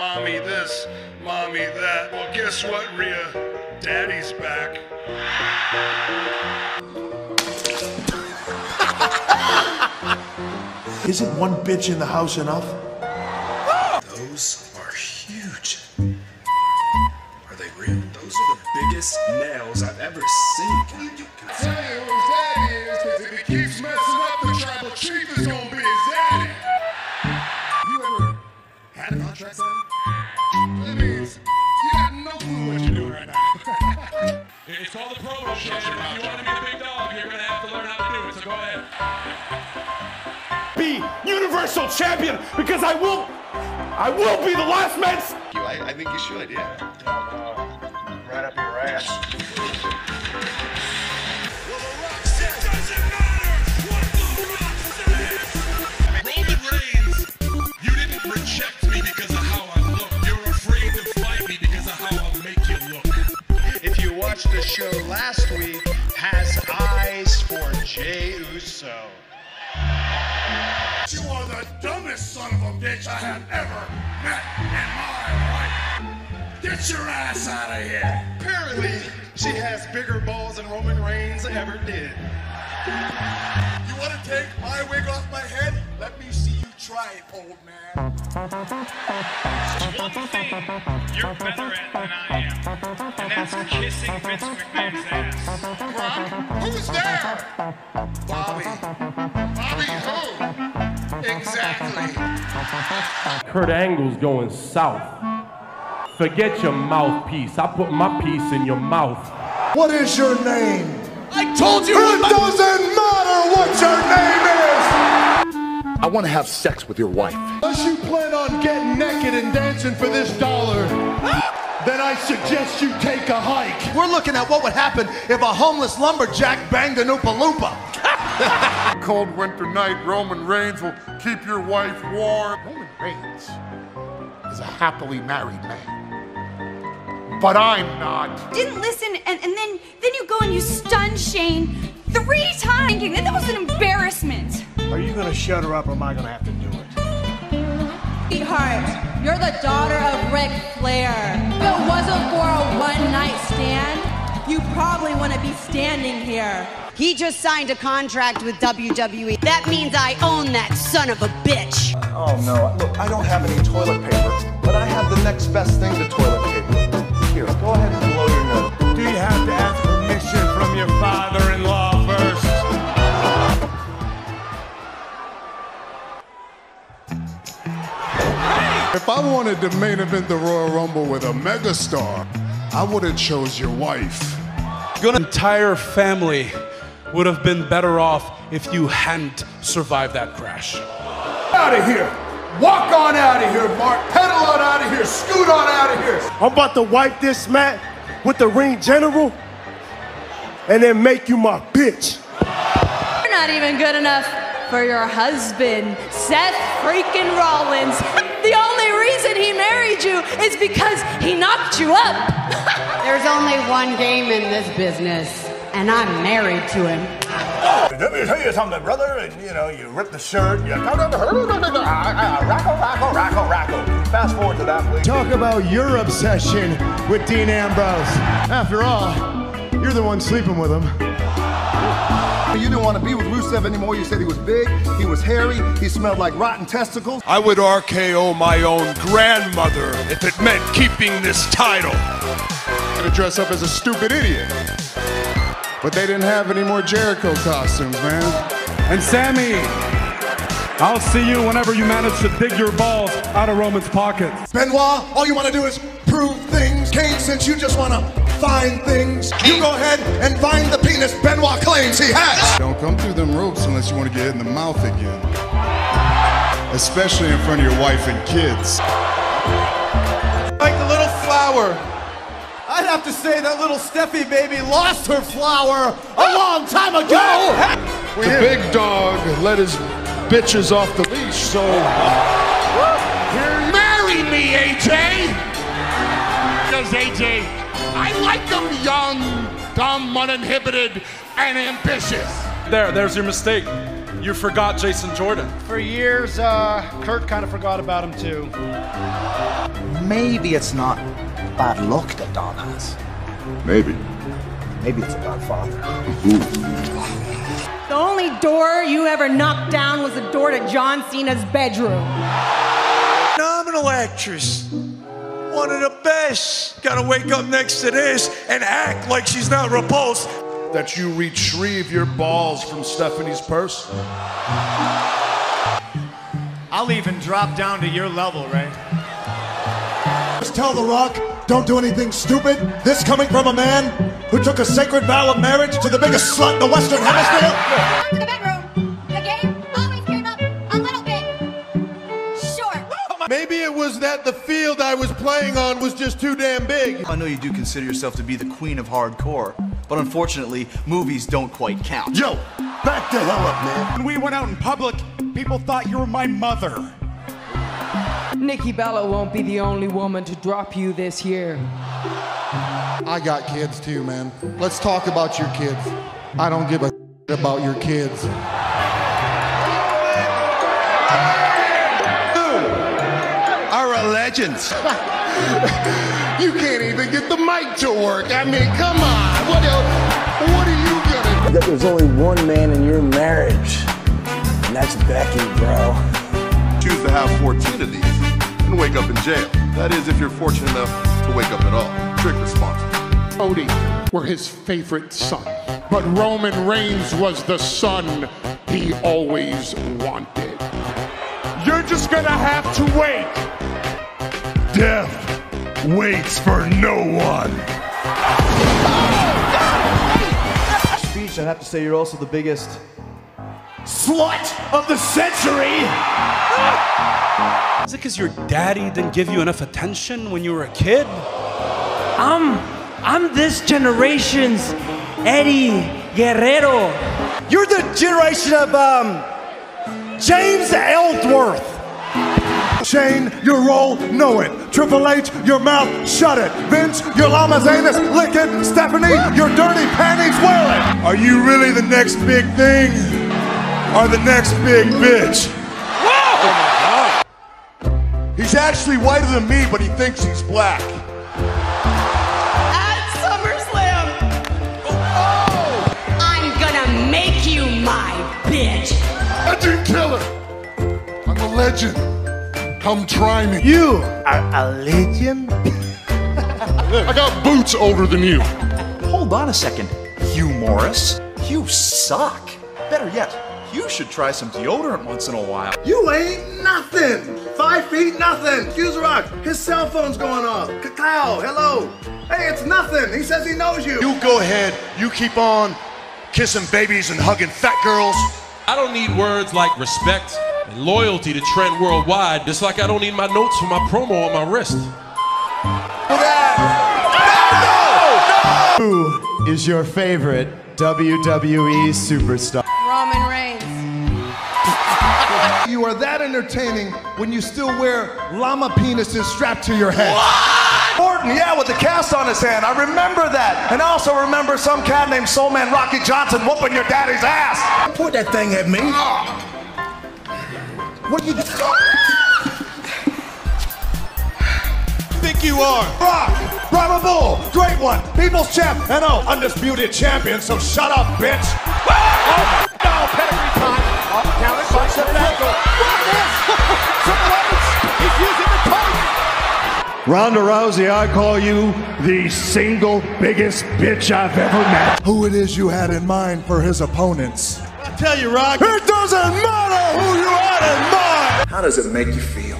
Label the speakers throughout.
Speaker 1: mommy this, mommy that. Well, guess what, Rhea? Daddy's back.
Speaker 2: Isn't one bitch in the house enough?
Speaker 1: Those are huge. Are they real? Those are the biggest nails I've ever seen. Can you tell you whose daddy is? Because if he keeps messing up, the tribal chief is gonna be his daddy. You ever had a contract signed? That means you got no clue what you're doing right now.
Speaker 3: It's called the promo show. If you want to be the big dog, you're gonna have to learn how to do it. So go ahead.
Speaker 4: Be universal champion because I will be the last man.
Speaker 1: I think you should, yeah.
Speaker 5: Right up your ass.
Speaker 3: Roman Reigns, you didn't reject me because of how I look. You're afraid to fight me because of how I'll make you look.
Speaker 5: If you watched the show last week, has eyes for Jey Uso.
Speaker 1: You are the dumbest son of a bitch I have ever met in my life. Get your ass out of here.
Speaker 5: Apparently, she has bigger balls than Roman Reigns ever did.
Speaker 1: You want to take my wig off my head? Let me see you try it, old man.
Speaker 6: One thing you're better at than I am, and that's kissing Vince McMahon's ass.
Speaker 1: Gronk, who's there? Bobby. Bobby who? Exactly.
Speaker 4: Kurt Angle's going south. Forget your mouthpiece. I put my piece in your mouth.
Speaker 2: What is your name?
Speaker 4: I told you.
Speaker 2: It doesn't matter what your name is!
Speaker 7: I want to have sex with your wife.
Speaker 2: Unless you plan on getting naked and dancing for this dollar, then I suggest you take a hike.
Speaker 8: We're looking at what would happen if a homeless lumberjack banged an Oompa Loompa.
Speaker 7: Cold winter night, Roman Reigns will keep your wife warm. Roman Reigns is a happily married man. But I'm not.
Speaker 9: Didn't listen, and then you go and you stun Shane 3 times, thinking that was an embarrassment.
Speaker 5: Are you gonna shut her up or am I gonna have to do it?
Speaker 10: Sweetheart, you're the daughter of Ric Flair. If it wasn't for a one-night stand, you probably wouldn't be standing here.
Speaker 11: He just signed a contract with WWE. That means I own that son of a bitch.
Speaker 8: Oh no, look, I don't have any toilet paper, but I have the next best thing to toilet paper. Here, go ahead and blow your nose.
Speaker 3: Do you have to ask permission from your father-in-law first?
Speaker 1: If I wanted to main event the Royal Rumble with a megastar, I would have chose your wife.
Speaker 3: Your entire family would have been better off if you hadn't survived that crash.
Speaker 2: Out of here. Walk on out of here, Mark. Pedal on out of here. Scoot on out of here.
Speaker 5: I'm about to wipe this mat with the ring general and then make you my bitch.
Speaker 10: You're not even good enough for your husband, Seth freaking Rollins. The only reason he married you is because he knocked you up.
Speaker 11: There's only one game in this business, and I'm married to him.
Speaker 8: Let me tell you something, brother. And you rip the shirt, you rackle. Fast forward to that, please.
Speaker 5: Talk about your obsession with Dean Ambrose. After all, you're the one sleeping with him.
Speaker 8: You didn't want to be with Rusev anymore. You said he was big, he was hairy, he smelled like rotten testicles.
Speaker 1: I would RKO my own grandmother if it meant keeping this title. I'm gonna dress up as a stupid idiot. But they didn't have any more Jericho costumes, man.
Speaker 3: And Sammy, I'll see you whenever you manage to dig your balls out of Roman's pockets.
Speaker 2: Benoit, all you want to do is prove things. Kane, since you just want to find things, you go ahead and find the penis Benoit claims he has.
Speaker 1: Don't come through them ropes unless you want to get hit in the mouth again. Especially in front of your wife and kids.
Speaker 8: Like the little flower. I'd have to say that little Steffi baby lost her flower a long time ago.
Speaker 1: The big dog let his bitches off the leash, so...
Speaker 7: Marry me, AJ! Because AJ, I like them young, dumb, uninhibited, and ambitious.
Speaker 3: There's your mistake. You forgot Jason Jordan.
Speaker 5: For years, Kurt kind of forgot about him too.
Speaker 12: maybe it's not bad luck that Don has.
Speaker 7: Maybe.
Speaker 12: Maybe it's a bad father.
Speaker 10: The only door you ever knocked down was the door to John Cena's bedroom.
Speaker 13: Phenomenal actress. One of the best. Gotta wake up next to this and act like she's not repulsed.
Speaker 2: That you retrieve your balls from Stephanie's purse?
Speaker 8: I'll even drop down to your level, Ray.
Speaker 2: Just tell The Rock, don't do anything stupid. This coming from a man who took a sacred vow of marriage to the biggest slut in the Western Hemisphere?
Speaker 9: To the bedroom. The game always came up a little bit short.
Speaker 8: Maybe it was that the field I was playing on was just too damn big.
Speaker 12: I know you do consider yourself to be the queen of hardcore, but unfortunately, movies don't quite count.
Speaker 2: Yo, back the hell up, man.
Speaker 8: When we went out in public, people thought you were my mother.
Speaker 14: Nikki Bella won't be the only woman to drop you this year.
Speaker 7: I got kids too, man. Let's talk about your kids. I don't give a about your kids.
Speaker 8: Are legends.
Speaker 7: You can't even get the mic to work. I mean, come on. What are you gonna do?
Speaker 15: There's only one man in your marriage, and that's Becky, bro.
Speaker 7: Choose to have 14 of these and wake up in jail. That is, if you're fortunate enough to wake up at all. Trick responsible.
Speaker 16: Odie were his favorite son, but Roman Reigns was the son he always wanted. You're just gonna have to wait. Death waits for no one.
Speaker 8: Speech, I have to say you're also the biggest slut of the century.
Speaker 1: Is it because your daddy didn't give you enough attention when you were a kid?
Speaker 17: I'm this generation's Eddie Guerrero.
Speaker 8: You're the generation of James Ellsworth.
Speaker 2: Shane, your role, know it. Triple H, your mouth, shut it. Vince, your llama's anus, lick it. Stephanie, your dirty panties, wear it.
Speaker 8: Are you really the next big thing? Or the next big bitch? Whoa! He's actually whiter than me, but he thinks he's black.
Speaker 10: At SummerSlam. Oh! I'm gonna make you my bitch.
Speaker 7: I didn't kill her. I'm a legend. Come try me.
Speaker 8: You are a legend?
Speaker 7: I got boots older than you.
Speaker 12: Hold on a second, Hugh Morris. You suck. Better yet, you should try some deodorant once in a while.
Speaker 2: You ain't nothing. 5 feet, nothing. Excuse Rock, his cell phone's going off. Cacao, hello. Hey, it's nothing. He says he knows you.
Speaker 8: You go ahead. You keep on kissing babies and hugging fat girls.
Speaker 4: I don't need words like respect and loyalty to Trent Worldwide, just like I don't need my notes for my promo on my wrist.
Speaker 8: Who is your favorite WWE superstar?
Speaker 10: Roman Reigns.
Speaker 2: You are that entertaining when you still wear llama penises strapped to your head.
Speaker 12: Orton, yeah, with the cast on his hand. I remember that. And I also remember some cat named Soulman Rocky Johnson whooping your daddy's ass.
Speaker 2: Point that thing at me. What you
Speaker 8: think you are?
Speaker 2: Rock, Brahma Bull, great one, People's Champ, and undisputed champion, so shut up, bitch.
Speaker 8: Oh, no, pedigree time. Down it, bicep ankle. He's using the coach. Ronda Rousey, I call you the single biggest bitch I've ever met.
Speaker 2: Who it is you had in mind for his opponents?
Speaker 8: I tell you, Rock.
Speaker 2: It doesn't matter who you had in mind.
Speaker 12: How does it make you feel?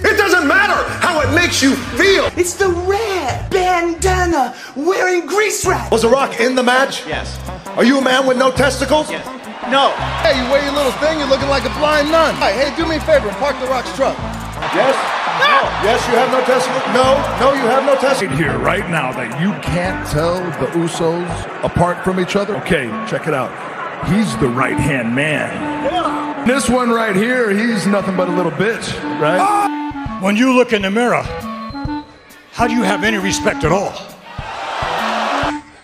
Speaker 2: It doesn't matter how it makes you feel.
Speaker 17: It's the red bandana wearing grease wrap.
Speaker 2: Was The Rock in the match?
Speaker 8: Yes.
Speaker 2: Are you a man with no testicles?
Speaker 8: Yes. No.
Speaker 2: Hey, you wear your little thing, you're looking like a blind nun. Hey, do me a favor and park The Rock's truck. Yes? No. Yes, you have no testicles? No, you have no testicles.
Speaker 16: Here, right now, that you can't tell the Usos apart from each other. Okay, check it out. He's the right-hand man. Yeah. This one right here, he's nothing but a little bitch, right?
Speaker 8: When you look in the mirror, how do you have any respect at all?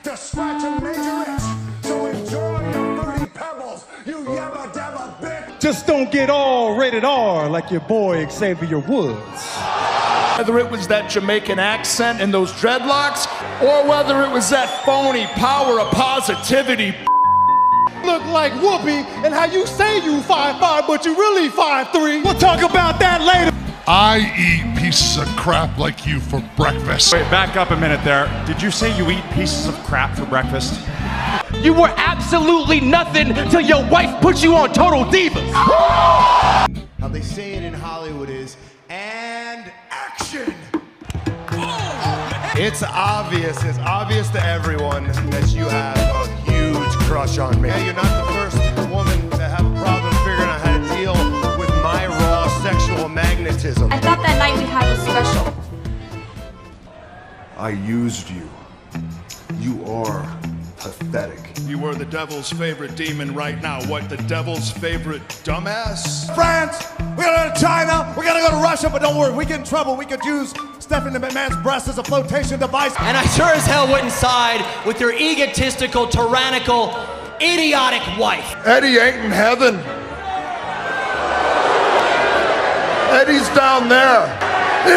Speaker 2: To scratch a major itch, so enjoy your fruity pebbles, you yabba dabba bitch.
Speaker 8: Just don't get all rated R like your boy Xavier Woods.
Speaker 18: Whether it was that Jamaican accent and those dreadlocks, or whether it was that phony power of positivity.
Speaker 2: Look like Whoopi and how you say you 5'5", but you really 5'3". We'll talk about that later.
Speaker 16: I eat pieces of crap like you for breakfast.
Speaker 19: Wait, back up a minute there. Did you say you eat pieces of crap for breakfast?
Speaker 20: You were absolutely nothing till your wife put you on Total Divas.
Speaker 21: How they say it in Hollywood is, and action. It's obvious to everyone that you have a huge crush on me. Hey, you're not the first woman to have a problem figuring out how to deal with my raw sexual magnetism.
Speaker 9: I thought that night we had was special.
Speaker 2: I used you. You are pathetic.
Speaker 18: You were the devil's favorite demon right now. What, the devil's favorite dumbass?
Speaker 2: France, we gotta go to China, we gotta go to Russia, but don't worry, we get in trouble. We could use Stephanie McMahon's breast as a flotation device.
Speaker 20: And I sure as hell wouldn't side with your egotistical, tyrannical, idiotic wife.
Speaker 8: Eddie ain't in heaven. Eddie's down there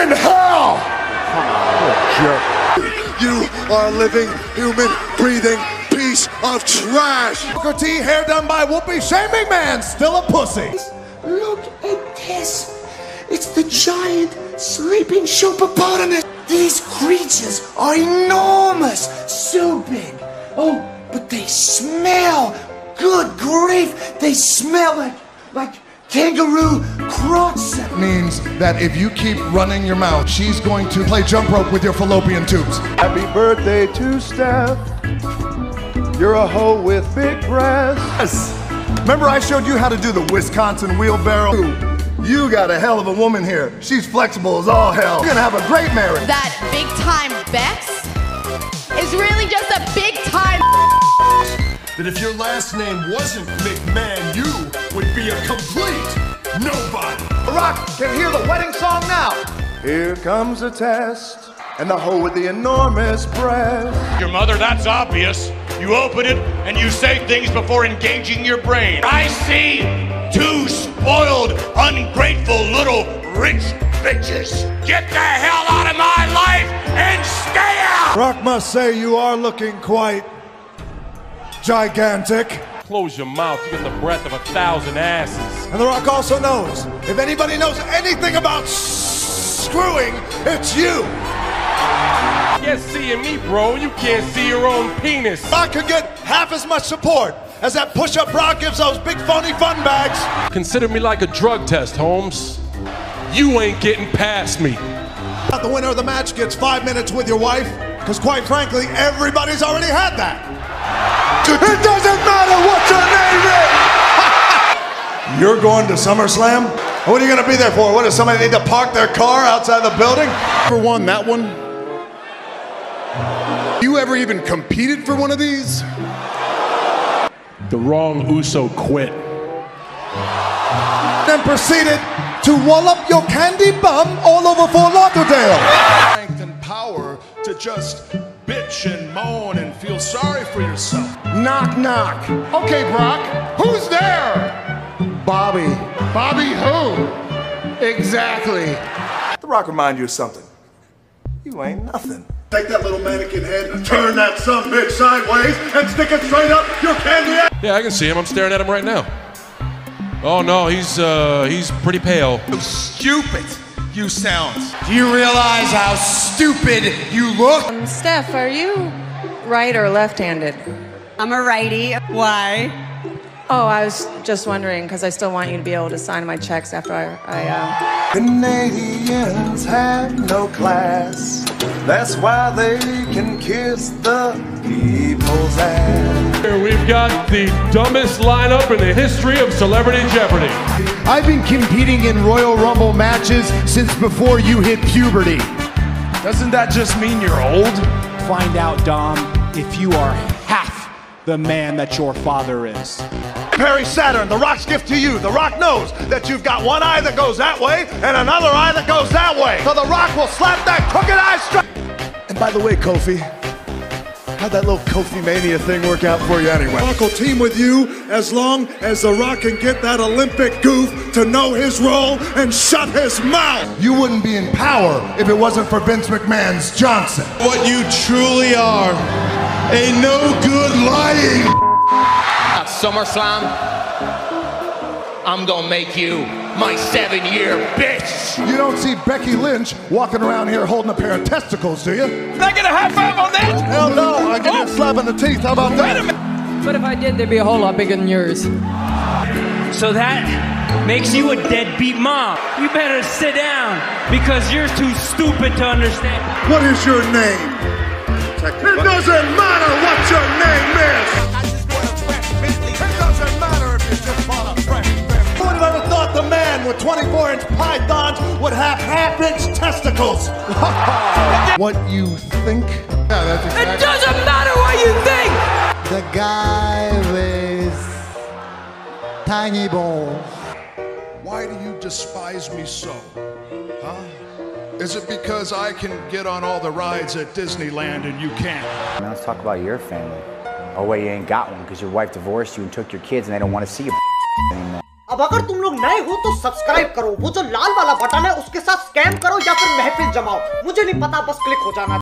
Speaker 8: in hell.
Speaker 2: You are a living, human, breathing piece of trash. Booker T, hair done by Whoopi. Shane McMahon, still a pussy.
Speaker 17: Look at this. It's the giant sleeping hippopotamus. These creatures are enormous, so big. Oh, but they smell. Good grief, they smell like kangaroo crocs.
Speaker 2: That means that if you keep running your mouth, she's going to play jump rope with your fallopian tubes.
Speaker 12: Happy birthday to Steph. You're a hoe with big breasts. Remember I showed you how to do the Wisconsin wheelbarrow? You got a hell of a woman here. She's flexible as all hell. You're gonna have a great marriage.
Speaker 10: That big time Bex is really just a big time.
Speaker 1: That if your last name wasn't McMahon, you would be a complete nobody.
Speaker 12: The Rock can hear the wedding song now. Here comes a test, and the hoe with the enormous breast.
Speaker 3: Your mother, that's obvious. You open it and you say things before engaging your brain. I see two spoiled, ungrateful little rich bitches. Get the hell out of my life and stay out!
Speaker 2: Rock must say you are looking quite gigantic.
Speaker 4: Close your mouth, you got the breath of 1,000 asses.
Speaker 2: And The Rock also knows, if anybody knows anything about screwing, it's you.
Speaker 4: You're seeing me, bro. You can't see your own penis.
Speaker 2: I could get half as much support as that push-up bra gives those big phony fun bags.
Speaker 4: Consider me like a drug test, Holmes. You ain't getting past me.
Speaker 2: The winner of the match gets 5 minutes with your wife, because quite frankly, everybody's already had that. It doesn't matter what your name is! You're going to SummerSlam? What are you going to be there for? What, does somebody need to park their car outside the building?
Speaker 16: For one, that one. You ever even competed for one of these?
Speaker 4: The wrong Uso quit.
Speaker 2: Then proceeded to wallop your candy bum all over Fort Lauderdale.
Speaker 18: Strength and power to just bitch and moan and feel sorry for yourself.
Speaker 7: Knock, knock. Okay, Brock, who's there?
Speaker 12: Bobby.
Speaker 7: Bobby who? Exactly.
Speaker 12: The Rock remind you of something. You ain't nothing.
Speaker 2: Take that little mannequin head and turn that sumbitch sideways and stick it straight up your candy ass.
Speaker 4: Yeah, I can see him. I'm staring at him right now. Oh no, he's pretty pale.
Speaker 13: How stupid you sound. Do you realize how stupid you look?
Speaker 14: Steph, are you right or left-handed?
Speaker 11: I'm a righty. Why?
Speaker 14: Oh, I was just wondering, because I still want you to be able to sign my checks after I
Speaker 12: Canadians have no class. That's why they can kiss the people's ass.
Speaker 4: Here we've got the dumbest lineup in the history of Celebrity Jeopardy.
Speaker 22: I've been competing in Royal Rumble matches since before you hit puberty.
Speaker 19: Doesn't that just mean you're old?
Speaker 23: Find out, Dom, if you are half the man that your father is.
Speaker 12: Perry Saturn, The Rock's gift to you. The Rock knows that you've got one eye that goes that way and another eye that goes that way. So The Rock will slap that crooked eye straight. And by the way, Kofi,
Speaker 2: How'd that little Kofi Mania thing work out for you anyway? Rock will team with you as long as The Rock can get that Olympic goof to know his role and shut his mouth.
Speaker 12: You wouldn't be in power if it wasn't for Vince McMahon's Johnson.
Speaker 8: What you truly are, a no good lying.
Speaker 5: At SummerSlam, I'm gonna make you my 7-year bitch.
Speaker 12: You don't see Becky Lynch walking around here holding a pair of testicles, do you?
Speaker 5: Can I get a high five on that?
Speaker 12: Hell no, I give you a slap in the teeth. How about that?
Speaker 6: But if I did, they'd be a whole lot bigger than yours.
Speaker 15: So that makes you a deadbeat mom. You better sit down because you're too stupid to understand.
Speaker 2: What is your name? It doesn't matter what your name is.
Speaker 12: It doesn't matter if you just bought a fresh. Who would have ever thought the man with 24-inch pythons would have half-inch testicles? What you think?
Speaker 2: Yeah, that's exactly.
Speaker 15: It doesn't matter what you think!
Speaker 24: The guy with tiny balls.
Speaker 8: Why do you despise me so? Huh? Is it because I can get on all the rides at Disneyland and you can't?
Speaker 25: Now let's talk about your family. Oh wait, you ain't got one because your wife divorced you and took your kids and they don't want to see you anymore.
Speaker 17: अब अगर तुम लोग नए हो तो subscribe करो, वो जो लाल वाला बटन है उसके साथ स्कैम करो या फिर महफिल जमाओ, मुझे नहीं पता, बस क्लिक हो जाना।